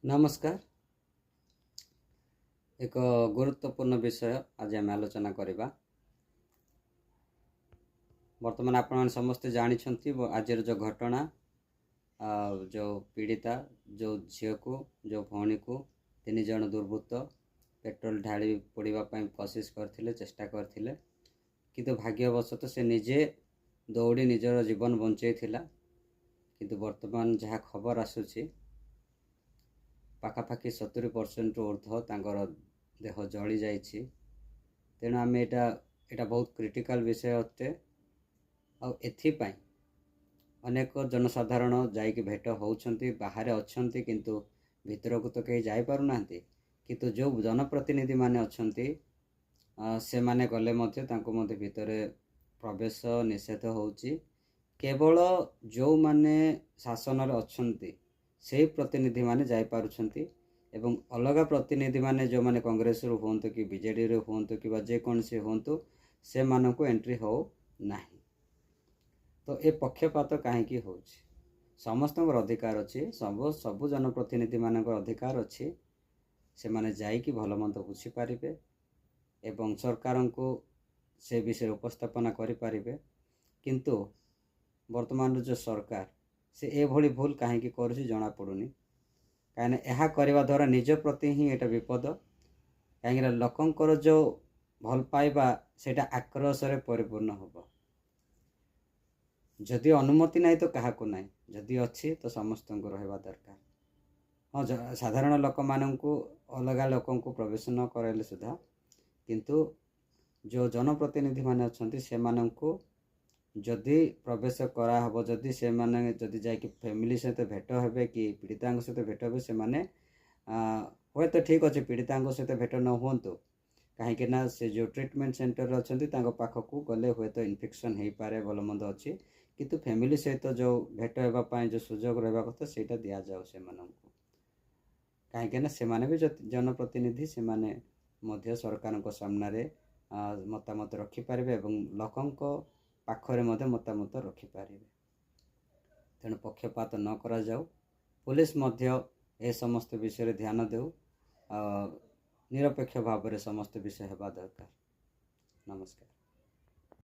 नमस्कार। एक गुरुत्वपूर्ण विषय आज आम आलोचना करवा। वर्तमान आपण समस्ते जानी आज जो घटना जो पीड़िता जो झील को जो भौणी को 3 जन दुर्वृत्त पेट्रोल ढाली पोड़ापी कोशिश करते चेष्टा करते किंतु भाग्यवशत से निजे दौड़ी निजर जीवन बंचाई किंतु वर्तमान जहाँ खबर आसूची पाखापाखि 70% ऊर्ध्व तांकर देह जली जाइछि। तेणु आम एटा बहुत क्रिटिकल विषय अटे। एथिपाई अनेक जनसाधारण जाइक भेट होउछंती बाहर अछंती किंतु भितर को तो कहीं जाई पारु नांती। किंतु जो जनप्रतिनिधि माने अछंती से माने गले मध्य तांको मध्य भितर प्रवेश निषेध होउछि। केवल जो माने शासन रे अछंती से प्रतिनिधि माने जाई पारुछंती एवं अलग प्रतिनिधि माने जो माने कांग्रेस रो होंतो कि बीजेडी रो होंतो कि जे कोन से होंतो से मानन को एंट्री हो नाही। तो ए पक्षपात काहे की होछि? समस्त अधिकार अछि, सब जनप्रतिनिधि मानक अधिकार अछि। से माने जाई कि भलो मंद बुझी पारिबे एवं सरकार को से विषय उपस्थापना करि पारिबे। किंतु वर्तमान जो सरकार से ए भली भूल काहे की करूछि जणा पड़ुनी। कहीं यह करने द्वारा निज प्रति ही एटा विपद। कहीं लोकंकर जो भल पाइबा सेटा आक्रोश रे परिपूर्ण होबो। जदि अनुमति नहीं तो क्या को नहीं, जदि अच्छी तो समस्त को रहबा दरकार। हाँ, साधारण लोक मानू अलग लोक प्रवेश न कराइले सुधा किंतु जो जनप्रतिनिधि माने अछंती से मानू जदि प्रवेश करा हबो, जदि से माने जदि जाकि फैमिली सहित भेट हेबे कि पीड़िता सहित भेट हेबे से माने होय तो ठीक अच्छे पीड़िता सहित भेट न हुंतु। कहीं ना से जो ट्रीटमेंट सेंटर अछंती तांको पाखकू गले हुए तो इन्फेक्शन हो पारे भल मंद अच्छी। किंतु फैमिली सहित जो भेट हेबा पाई जो सुजोग रहबा कथा सेटा दिया जाओ से माननकू। कहीं ना से माने भी जनप्रतिनिधि से माने मध्य सरकार को सामना रे मतामत रखि पारिबे एवं लोकंको पाखरे मध्य मतामत रखिपारे। तेणु पक्षपात न करा जाऊ। पुलिस मध्य ए समस्त विषय ध्यान देउ, निरपेक्ष भाव में समस्त विषय हेबा दरकार। नमस्कार।